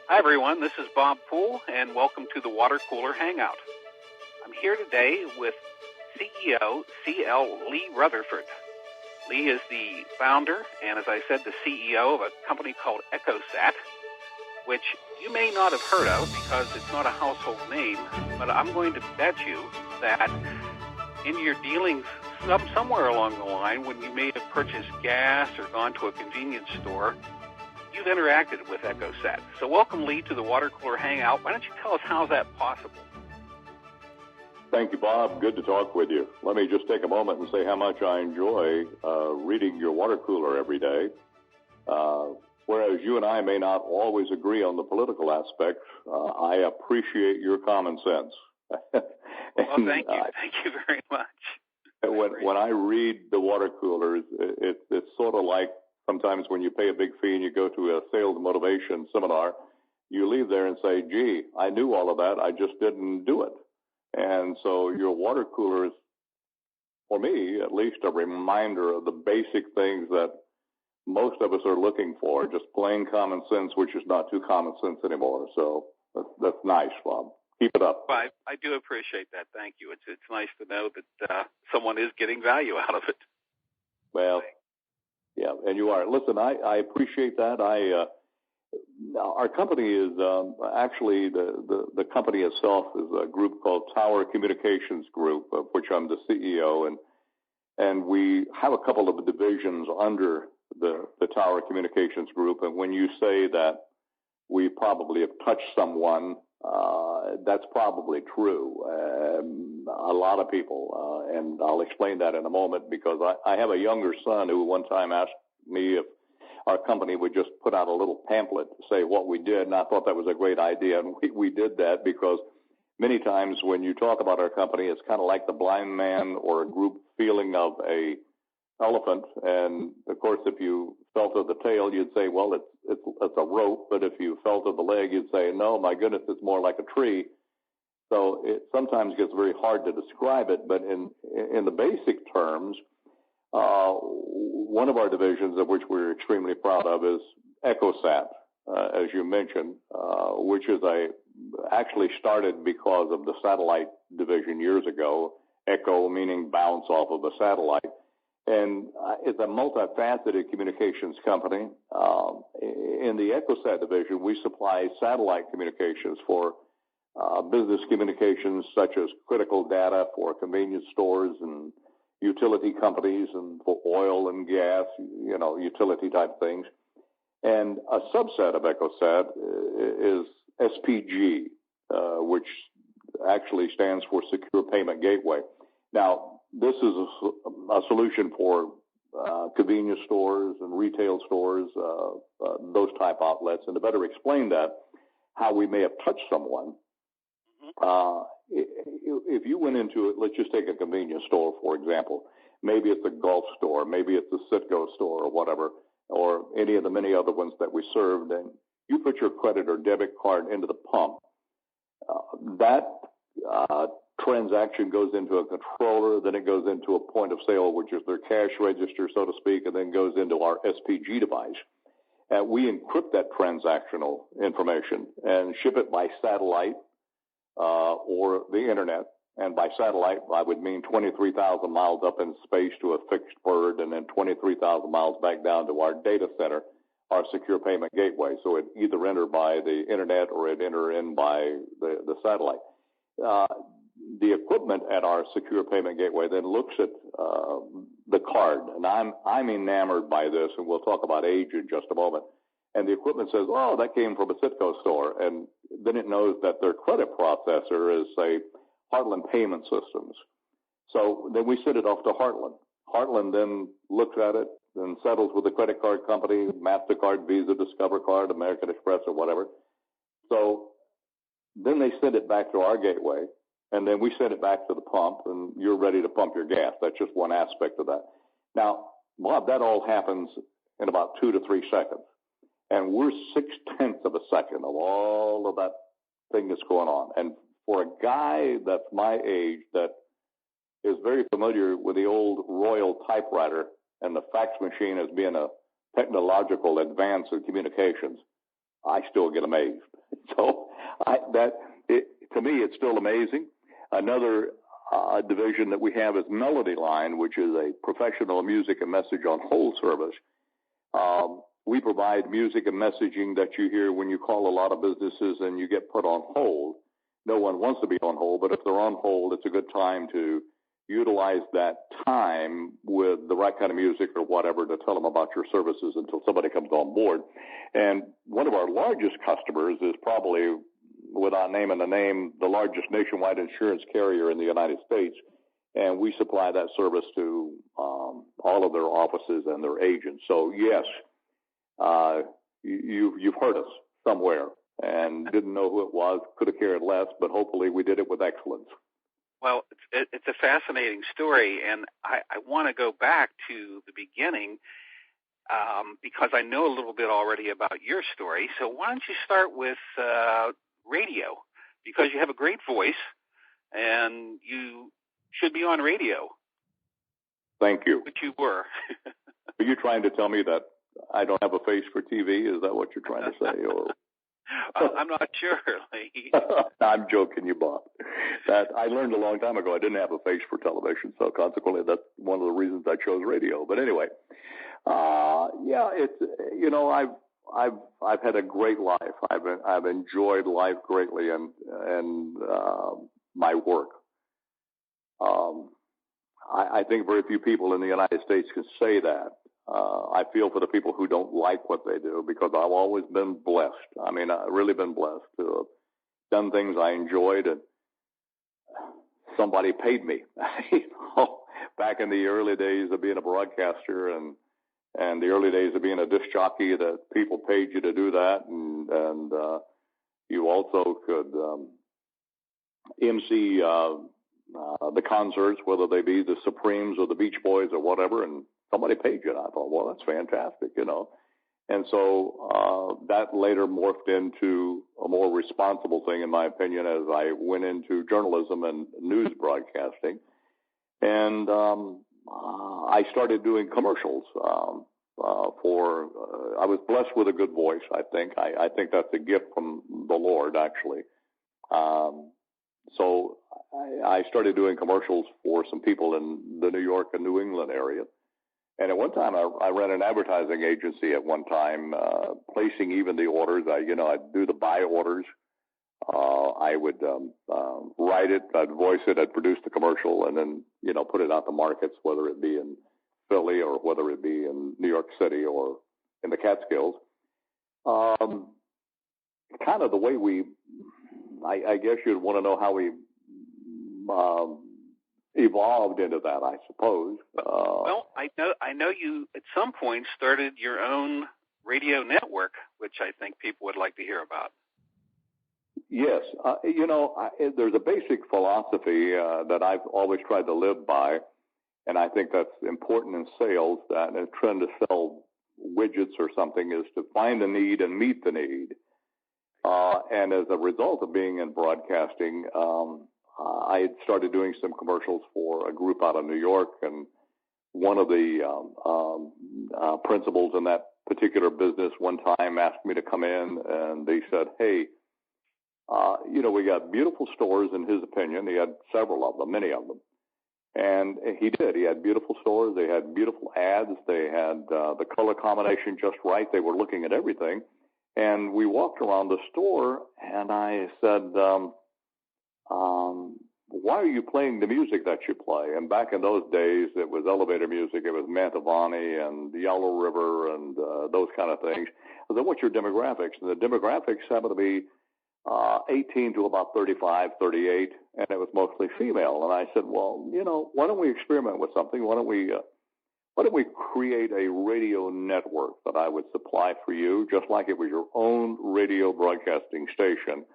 Hi, everyone. This is Bob Poole, and welcome to the Water Cooler Hangout. I'm here today with CEO C.L. Lee Rutherford. Lee is the founder and, as I said, the CEO of a company called EchoSat, which you may not have heard of because it's not a household name, but I'm going to bet you that in your dealings somewhere along the line, when you may have purchased gas or gone to a convenience store, you've interacted with EchoSat. So welcome, Lee, to the Water Cooler Hangout. Why don't you tell us how that's possible? Thank you, Bob. Good to talk with you. Let me just take a moment and say how much I enjoy reading your water cooler every day. Whereas you and I may not always agree on the political aspects, I appreciate your common sense. Well, thank you. Thank you very much. When I read the water coolers, it's sort of like sometimes when you pay a big fee and you go to a sales motivation seminar, you leave there and say, gee, I knew all of that, I just didn't do it. And so your water cooler is, for me, at least a reminder of the basic things that most of us are looking for, just plain common sense, which is not too common sense anymore. So that's nice, Bob. Keep it up. Well, I do appreciate that. Thank you. It's nice to know that someone is getting value out of it. Well, yeah, and you are. Listen, I appreciate that. Our company is actually the company itself is a group called Tower Communications Group, of which I'm the CEO, and we have a couple of divisions under the Tower Communications Group. And when you say that we probably have touched someone, that's probably true. A lot of people, and I'll explain that in a moment, because I have a younger son who one time asked me if our company would just put out a little pamphlet to say what we did, and I thought that was a great idea, and we did that because many times when you talk about our company, it's kind of like the blind man or a group feeling of a elephant, and of course if you felt of the tail, you'd say, well, it's a rope, but if you felt of the leg, you'd say, no, my goodness, it's more like a tree. So it sometimes gets very hard to describe it, but in the basic terms, one of our divisions, of which we're extremely proud of, is EchoSat, as you mentioned, which is actually started because of the satellite division years ago. Echo meaning bounce off of a satellite, and it's a multifaceted communications company. In the EchoSat division, we supply satellite communications for business communications, such as critical data for convenience stores and utility companies, and for oil and gas, utility type things. And a subset of EchoSat is SPG, which actually stands for Secure Payment Gateway. Now, this is a solution for convenience stores and retail stores, those type outlets. And to better explain that, how we may have touched someone, if you went into it, let's just take a convenience store, for example. Maybe it's a Gulf store, maybe it's a Citgo store or whatever, or any of the many other ones that we served, and you put your credit or debit card into the pump. That transaction goes into a controller, then it goes into a point of sale, which is their cash register, so to speak, and then goes into our SPG device. And we encrypt that transactional information and ship it by satellite or the internet. And by satellite, I would mean 23,000 miles up in space to a fixed bird, and then 23,000 miles back down to our data center, our secure payment gateway. So it either enter by the internet or it enter in by the satellite. The equipment at our secure payment gateway then looks at the card, and I'm enamored by this, and we'll talk about age in just a moment. And the equipment says, oh, that came from a Citgo store, and then it knows that their credit processor is, say, Heartland Payment Systems. So then we send it off to Heartland. Heartland then looks at it and settles with the credit card company, MasterCard, Visa, Discover Card, American Express, or whatever. So then they send it back to our gateway, and then we send it back to the pump, and you're ready to pump your gas. That's just one aspect of that. Now, Bob, that all happens in about 2 to 3 seconds. And we're 0.6 of a second of all of that thing that's going on. And for a guy that's my age that is very familiar with the old Royal typewriter and the fax machine as being a technological advance in communications, I still get amazed. So to me, it's still amazing. Another division that we have is Melody Line, which is a professional music and message on hold service. We provide music and messaging that you hear when you call a lot of businesses and you get put on hold. No one wants to be on hold, but if they're on hold, it's a good time to utilize that time with the right kind of music or whatever to tell them about your services until somebody comes on board. And one of our largest customers is probably, without naming a name, the largest nationwide insurance carrier in the United States. And we supply that service to all of their offices and their agents. So, yes, you've heard us somewhere and didn't know who it was, could have cared less, but hopefully we did it with excellence. Well, it's a fascinating story, and I want to go back to the beginning because I know a little bit already about your story. So why don't you start with radio, because you have a great voice, and you should be on radio. Thank you. Which you were. Are you trying to tell me that I don't have a face for TV? Is that what you're trying to say? Or I'm not sure, Lee. I'm joking you, Bob. That I learned a long time ago I didn't have a face for television, so consequently that's one of the reasons I chose radio. But anyway, it's I've had a great life. I've enjoyed life greatly and my work. I think very few people in the United States can say that. I feel for the people who don't like what they do because I've always been blessed. I mean, I've really been blessed to have done things I enjoyed and somebody paid me. Back in the early days of being a broadcaster and the early days of being a disc jockey, that people paid you to do that, and you also could MC the concerts, whether they be the Supremes or the Beach Boys or whatever, and somebody paid you. And I thought, well, that's fantastic, And so that later morphed into a more responsible thing, in my opinion, as I went into journalism and news broadcasting. And I started doing commercials I was blessed with a good voice, I think. I think that's a gift from the Lord, actually. So I started doing commercials for some people in the New York and New England area. And at one time, I ran an advertising agency at one time, placing even the orders. I'd do the buy orders. I would write it, I'd voice it, I'd produce the commercial, and then, put it out to markets, whether it be in Philly or whether it be in New York City or in the Catskills. Kind of the way I guess you'd want to know how we evolved into that, I suppose. Well, I know you at some point started your own radio network, which I think people would like to hear about. Yes. There's a basic philosophy that I've always tried to live by, and I think that's important in sales, that in trying to sell widgets or something is to find a need and meet the need. And as a result of being in broadcasting, I had started doing some commercials for a group out of New York, and one of the principals in that particular business one time asked me to come in, and they said, hey, we got beautiful stores, in his opinion. He had several of them, many of them. And he did. He had beautiful stores. They had beautiful ads. They had the color combination just right. They were looking at everything. And we walked around the store, and I said, why are you playing the music that you play? And back in those days, it was elevator music. It was Mantovani and the Yellow River and those kind of things. I said, what's your demographics? And the demographics happened to be 18 to about 35, 38, and it was mostly female. And I said, well, why don't we experiment with something? Why don't we create a radio network that I would supply for you, just like it was your own radio broadcasting station?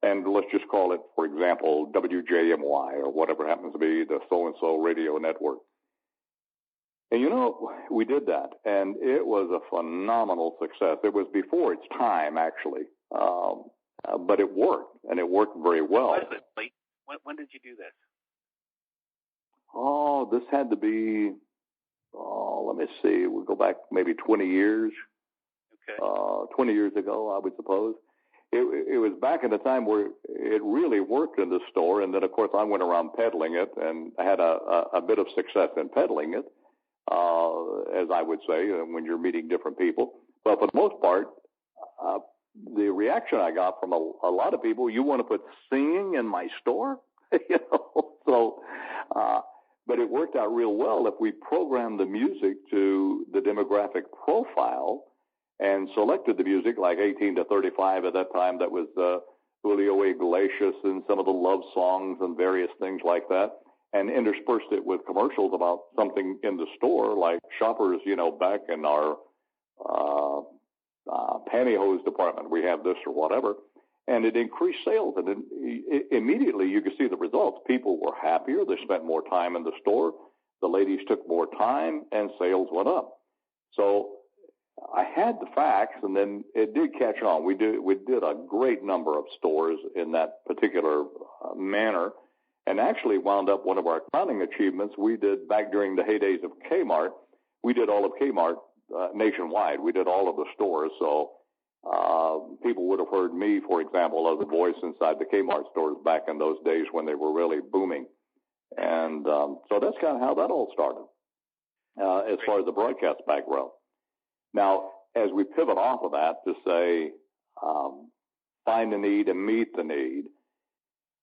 And let's just call it, for example, WJMY or whatever happens to be the so-and-so radio network. And, we did that, and it was a phenomenal success. It was before its time, actually. But it worked, and it worked very well. When did you do this? Oh, this had to be, let me see. We'll go back maybe 20 years. Okay. 20 years ago, I would suppose. it was back in the time where it really worked in the store. And then, of course, I went around peddling it and I had a bit of success in peddling it, as I would say, when you're meeting different people. But for the most part, the reaction I got from a lot of people, you want to put singing in my store? So, but it worked out real well if we programmed the music to the demographic profile and selected the music like 18 to 35 at that time. That was Julio Iglesias and some of the love songs and various things like that, and interspersed it with commercials about something in the store, like shoppers, back in our pantyhose department, we have this or whatever. And it increased sales, and then immediately you could see the results. People were happier. They spent more time in the store. The ladies took more time, and sales went up. So I had the facts, and then it did catch on. We did a great number of stores in that particular manner, and actually wound up one of our crowning achievements. We did back during the heydays of Kmart. We did all of Kmart nationwide. We did all of the stores, so people would have heard me, for example, as a voice inside the Kmart stores back in those days when they were really booming. And so that's kind of how that all started, as far as the broadcast background. Now, as we pivot off of that to say, find the need and meet the need,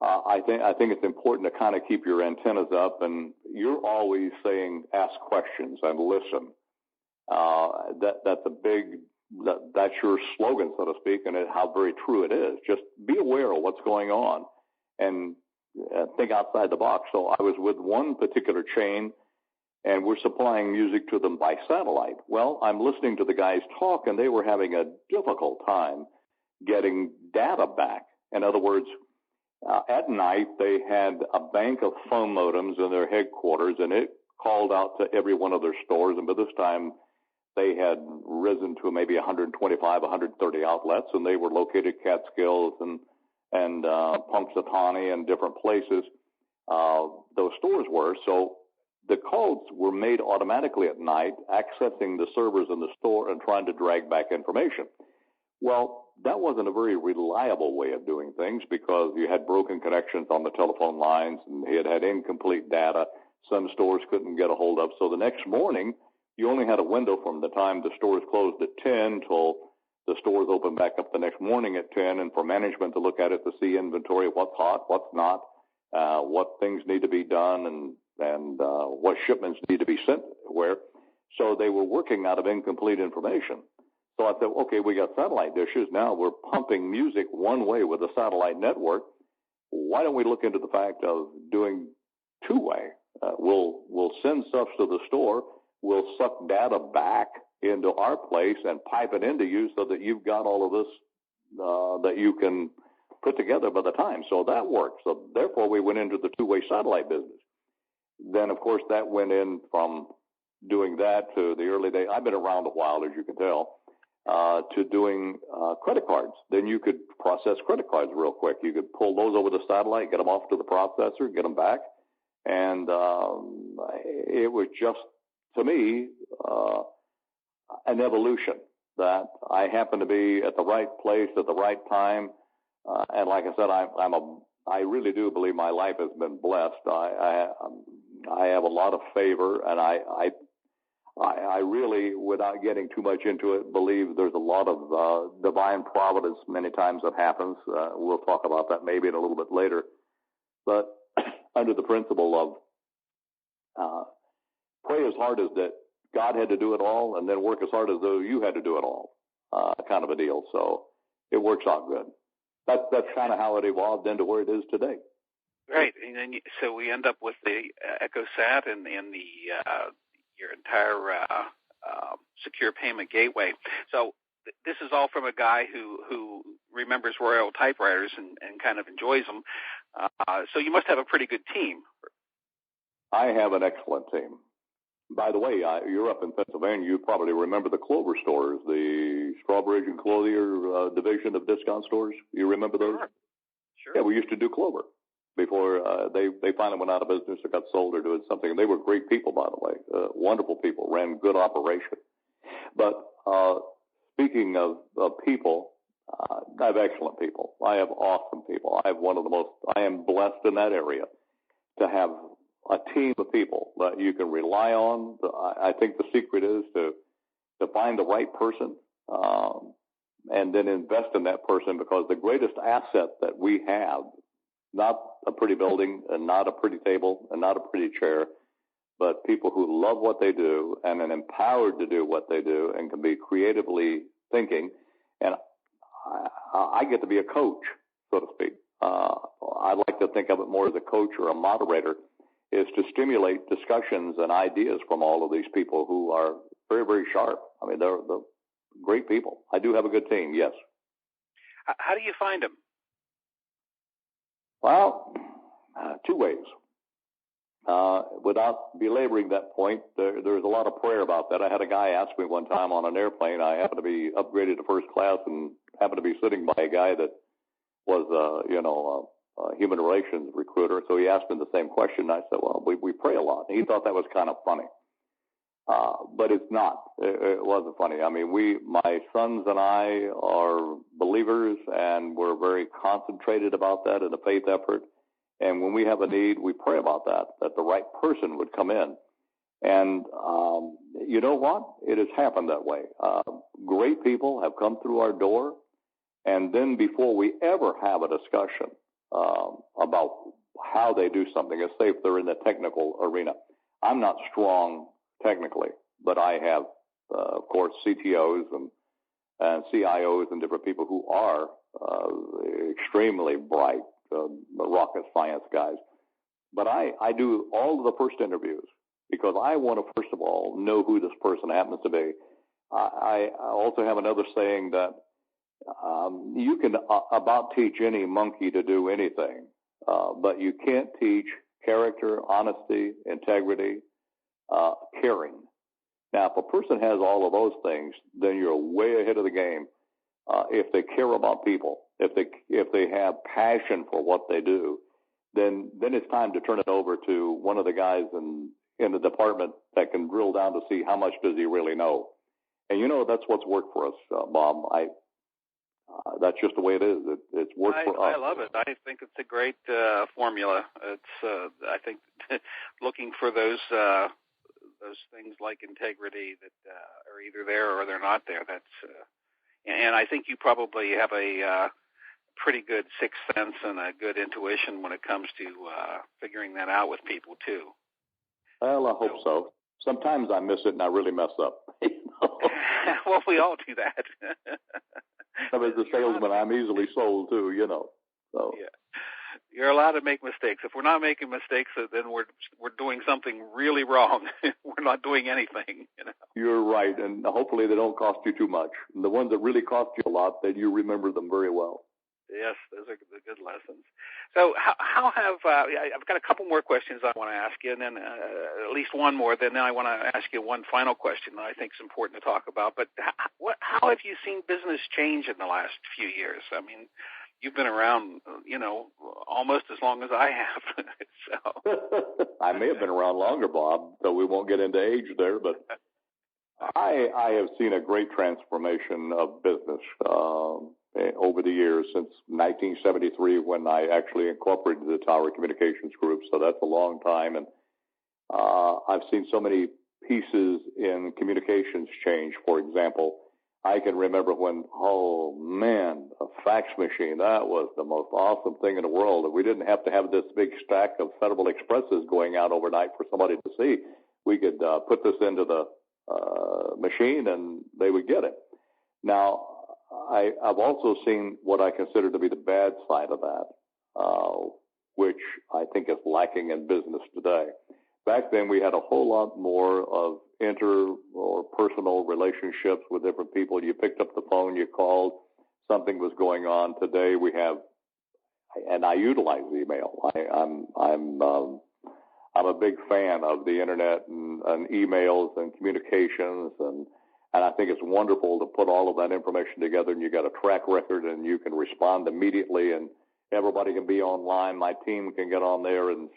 I think it's important to kind of keep your antennas up, and you're always saying, ask questions and listen. That's your slogan, so to speak, and how very true it is. Just be aware of what's going on and think outside the box. So I was with one particular chain, and we're supplying music to them by satellite. Well, I'm listening to the guys talk, and they were having a difficult time getting data back. In other words, at night, they had a bank of phone modems in their headquarters, and it called out to every one of their stores, and by this time, they had risen to maybe 125, 130 outlets, and they were located Catskills and Punxsutawney and different places. Those stores were. So the calls were made automatically at night, accessing the servers in the store and trying to drag back information. Well, that wasn't a very reliable way of doing things because you had broken connections on the telephone lines and it had incomplete data. Some stores couldn't get a hold of. So the next morning, you only had a window from the time the stores closed at 10 till the stores opened back up the next morning at 10, and for management to look at it to see inventory, what's hot, what's not, what things need to be done, and what shipments need to be sent where. So they were working out of incomplete information. So I said, okay, we got satellite dishes. Now we're pumping music one way with a satellite network. Why don't we look into the fact of doing two-way? We'll send stuff to the store. We'll suck data back into our place and pipe it into you so that you've got all of this that you can put together by the time. So that worked. So therefore, we went into the two-way satellite business. Then, of course, that went in from doing that to the early days. I've been around a while, as you can tell, to doing credit cards. Then you could process credit cards real quick. You could pull those over the satellite, get them off to the processor, get them back. And it was just, to me, an evolution that I happened to be at the right place at the right time. And like I said, I really do believe my life has been blessed. I have a lot of favor, and I really, without getting too much into it, believe there's a lot of divine providence many times that happens. We'll talk about that maybe in a little bit later. But under the principle of pray as hard as that God had to do it all, and then work as hard as though you had to do it all, kind of a deal. So it works out good. That's kind of how it evolved into where it is today. Right, and then so we end up with the EchoSat and the your entire secure payment gateway. So this is all from a guy who remembers Royal typewriters and kind of enjoys them. So you must have a pretty good team. I have an excellent team. By the way, you're up in Pennsylvania. You probably remember the Clover stores, the Strawbridge and Clothier division of discount stores. You remember those? Sure. Yeah, we used to do Clover before they finally went out of business or got sold or doing something. And they were great people, by the way, wonderful people, ran good operation. But speaking of people, I have excellent people. I have awesome people. I am blessed in that area to have a team of people that you can rely on. I think the secret is to find the right person, and then invest in that person, because the greatest asset that we have, not a pretty building and not a pretty table and not a pretty chair, but people who love what they do and are empowered to do what they do and can be creatively thinking. And I get to be a coach, so to speak. I like to think of it more as a coach or a moderator, is to stimulate discussions and ideas from all of these people who are very, very sharp. I mean, they're great people. I do have a good team, yes. How do you find them? Well, two ways. Without belaboring that point, there's a lot of prayer about that. I had a guy ask me one time on an airplane. I happened to be upgraded to first class and happened to be sitting by a guy that was, a human relations recruiter. So he asked me the same question. And I said, well, we pray a lot. And he thought that was kind of funny. But it's not. It wasn't funny. I mean, my sons and I are believers, and we're very concentrated about that in the faith effort. And when we have a need, we pray about that the right person would come in. And you know what? It has happened that way. Great people have come through our door, and then before we ever have a discussion about how they do something, let's say if they're in the technical arena. I'm not strong technically, but I have, of course, CTOs and CIOs and different people who are extremely bright, rocket science guys. But I do all of the first interviews because I want to, first of all, know who this person happens to be. I also have another saying that you can about teach any monkey to do anything, but you can't teach character, honesty, integrity, caring. Now, if a person has all of those things, then you're way ahead of the game. If they care about people, if they have passion for what they do, then it's time to turn it over to one of the guys in the department that can drill down to see how much does he really know. And that's what's worked for us, Bob. That's just the way it is. It's worked for us. I love it. I think it's a great formula. It's I think looking for those things like integrity that are either there or they're not there. And I think you probably have a pretty good sixth sense and a good intuition when it comes to figuring that out with people too. Well, I hope so. Sometimes I miss it and I really mess up. Well, we all do that. As a salesman, I'm easily sold too, So. Yeah. You're allowed to make mistakes. If we're not making mistakes, then we're doing something really wrong. We're not doing anything. You're right, and hopefully they don't cost you too much. And the ones that really cost you a lot, then you remember them very well. Yes, those are the good lessons. So how have I've got a couple more questions I want to ask you, and then at least one more. Then I want to ask you one final question that I think is important to talk about. But how have you seen business change in the last few years? I mean, you've been around, almost as long as I have. So I may have been around longer, Bob, so we won't get into age there. But I have seen a great transformation of business over the years since 1973 when I actually incorporated the Tower Communications Group. So that's a long time. And I've seen so many pieces in communications change. For example, I can remember when, a fax machine, that was the most awesome thing in the world. We didn't have to have this big stack of Federal Expresses going out overnight for somebody to see. We could put this into the machine and they would get it. Now, I've also seen what I consider to be the bad side of that, which I think is lacking in business today. Back then, we had a whole lot more of inter or personal relationships with different people. You picked up the phone, you called, something was going on. Today, we have, and I utilize email. I'm a big fan of the internet and emails and communications, and I think it's wonderful to put all of that information together, and you got a track record, and you can respond immediately, and everybody can be online. My team can get on there and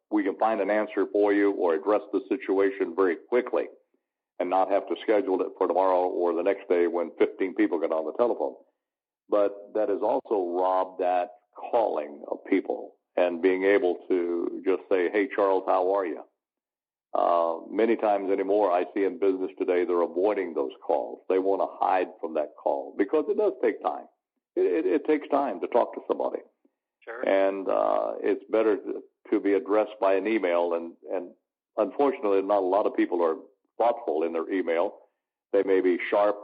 we can find an answer for you or address the situation very quickly and not have to schedule it for tomorrow or the next day when 15 people get on the telephone. but that has also robbed that calling of people and being able to just say, hey, Charles, how are you? Many times anymore, I see in business today, they're avoiding those calls. They want to hide from that call because it does take time. It takes time to talk to somebody. Sure. And it's better to be addressed by an email. And unfortunately, not a lot of people are thoughtful in their email. They may be sharp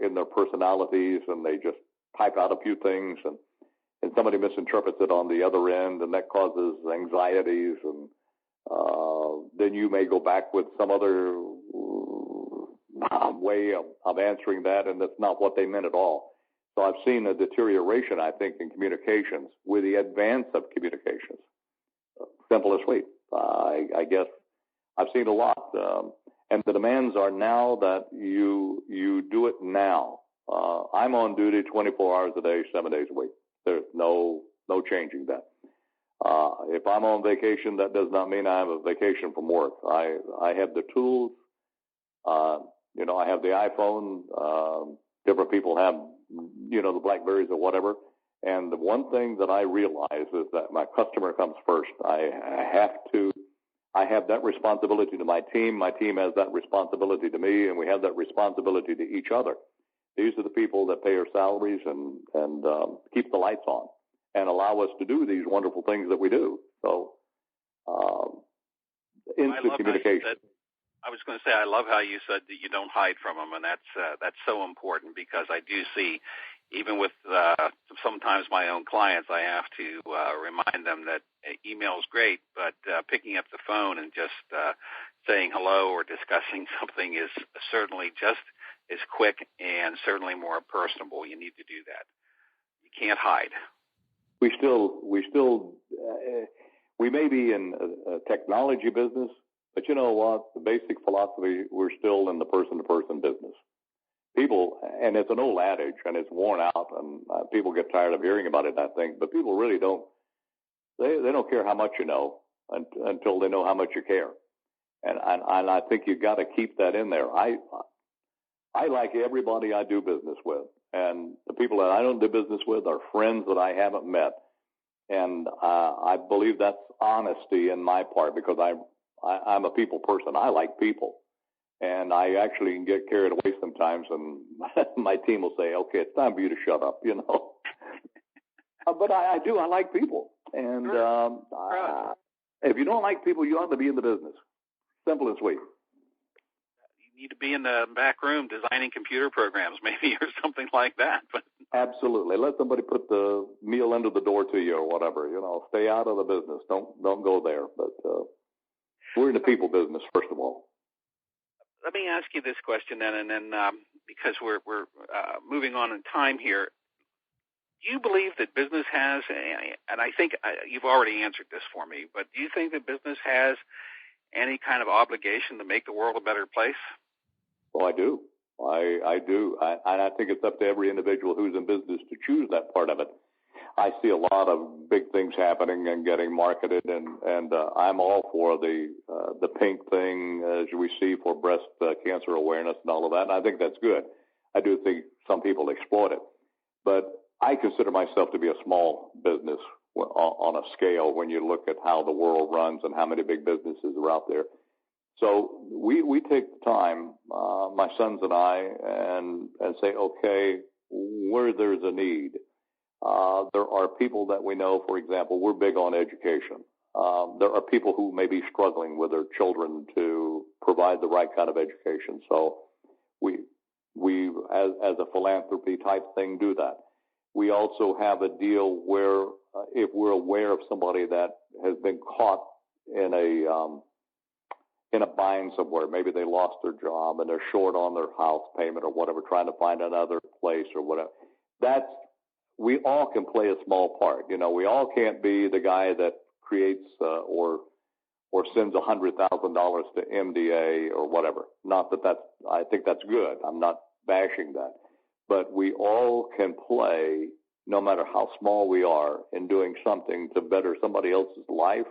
in their personalities, and they just type out a few things, and somebody misinterprets it on the other end, and that causes anxieties, and then you may go back with some other way of answering that, and that's not what they meant at all. So I've seen a deterioration, I think, in communications with the advance of communications. Simple and sweet. I guess I've seen a lot. And the demands are now that you do it now. I'm on duty 24 hours a day, 7 days a week. There's no changing that. If I'm on vacation, that does not mean I have a vacation from work. I have the tools. I have the iPhone. Different people have, the BlackBerries or whatever. And the one thing that I realize is that my customer comes first. I have that responsibility to my team. My team has that responsibility to me, and we have that responsibility to each other. These are the people that pay our salaries and keep the lights on and allow us to do these wonderful things that we do. So, instant communication. I was going to say, I love how you said that you don't hide from them, and that's so important, because I do see, even with sometimes my own clients, I have to remind them that email is great, but picking up the phone and just saying hello or discussing something is certainly just as quick and certainly more personable. You need to do that. You can't hide. We may be in a technology business, but you know what? The basic philosophy, we're still in the person-to-person business. People, and it's an old adage, and it's worn out, and people get tired of hearing about it, I think, but people really don't, they don't care how much you know until they know how much you care. And I think you've got to keep that in there. I like everybody I do business with, and the people that I don't do business with are friends that I haven't met. And I believe that's honesty in my part, because I'm a people person. I like people. And I actually can get carried away sometimes, and my team will say, okay, it's time for you to shut up, But I do. I like people. And if you don't like people, you ought to be in the business. Simple and sweet. You need to be in the back room designing computer programs, maybe, or something like that. But absolutely. Let somebody put the meal under the door to you or whatever. Stay out of the business. Don't go there. But we're in the people business, first of all. Let me ask you this question then, and then because we're moving on in time here, do you believe that business has, and I think you've already answered this for me, but do you think that business has any kind of obligation to make the world a better place? Oh, I do. I do. And I think it's up to every individual who's in business to choose that part of it. I see a lot of big things happening and getting marketed, and I'm all for the pink thing, as we see, for breast cancer awareness and all of that, and I think that's good. I do think some people exploit it. But I consider myself to be a small business on a scale when you look at how the world runs and how many big businesses are out there. So we take the time, my sons and I, and say, okay, where there's a need. There are people that we know, for example, we're big on education. There are people who may be struggling with their children to provide the right kind of education. So we as a philanthropy type thing, do that. We also have a deal where if we're aware of somebody that has been caught in a bind somewhere, maybe they lost their job and they're short on their house payment or whatever, trying to find another place or whatever. We all can play a small part. We all can't be the guy that creates or sends $100,000 to MDA or whatever. Not that I think that's good. I'm not bashing that. But we all can play, no matter how small we are, in doing something to better somebody else's life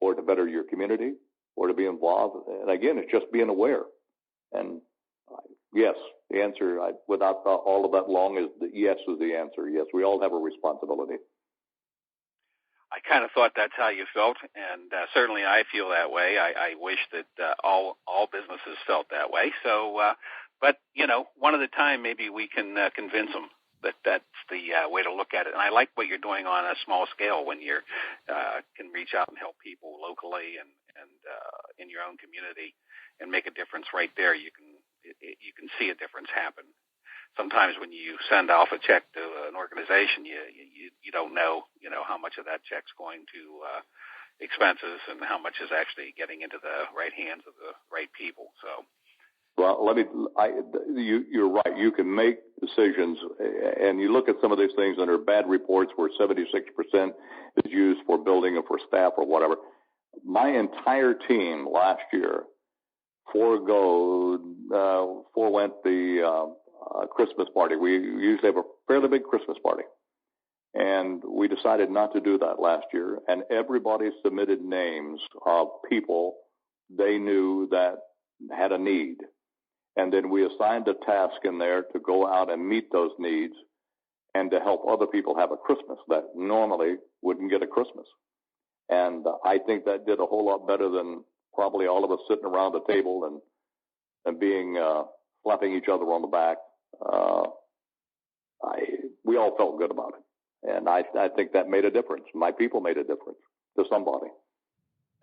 or to better your community or to be involved. And again, it's just being aware. And Yes. The answer, without all of that long, is yes is the answer. Yes, we all have a responsibility. I kind of thought that's how you felt, and certainly I feel that way. I wish that all businesses felt that way. So, but, one at a time, maybe we can convince them that that's the way to look at it. And I like what you're doing on a small scale when you can reach out and help people locally and in your own community and make a difference right there. You can see a difference happen. Sometimes when you send off a check to an organization, you don't know, how much of that check's going to expenses and how much is actually getting into the right hands of the right people. So, well, you're right. You can make decisions, and you look at some of these things under bad reports where 76% is used for building or for staff or whatever. My entire team last year forewent the Christmas party. We usually have a fairly big Christmas party, and we decided not to do that last year. And everybody submitted names of people they knew that had a need, and then we assigned a task in there to go out and meet those needs and to help other people have a Christmas that normally wouldn't get a Christmas. And I think that did a whole lot better than probably all of us sitting around the table and being slapping each other on the back. We all felt good about it, and I think that made a difference. My people made a difference to somebody.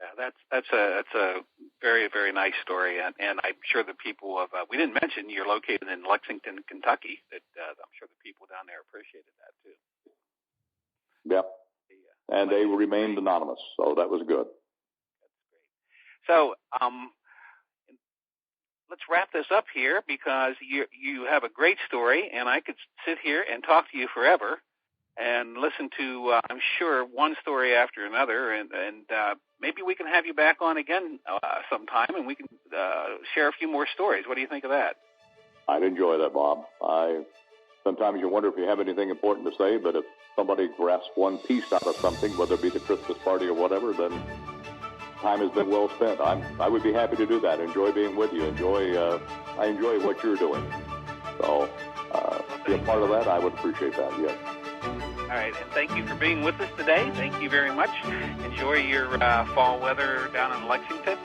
Yeah, that's a very, very nice story, and I'm sure the people of we didn't mention you're located in Lexington, Kentucky. That I'm sure the people down there appreciated that too. Yep. And they remained anonymous, so that was good. That's great. So let's wrap this up here because you have a great story, and I could sit here and talk to you forever and listen to, I'm sure, one story after another, and maybe we can have you back on again sometime, and we can share a few more stories. What do you think of that? I'd enjoy that, Bob. Sometimes you wonder if you have anything important to say, but if somebody grasps one piece out of something, whether it be the Christmas party or whatever, then time has been well spent. I would be happy to do that. Enjoy being with you. I enjoy what you're doing. So, be a part of that, I would appreciate that, yes. All right, and thank you for being with us today. Thank you very much. Enjoy your fall weather down in Lexington.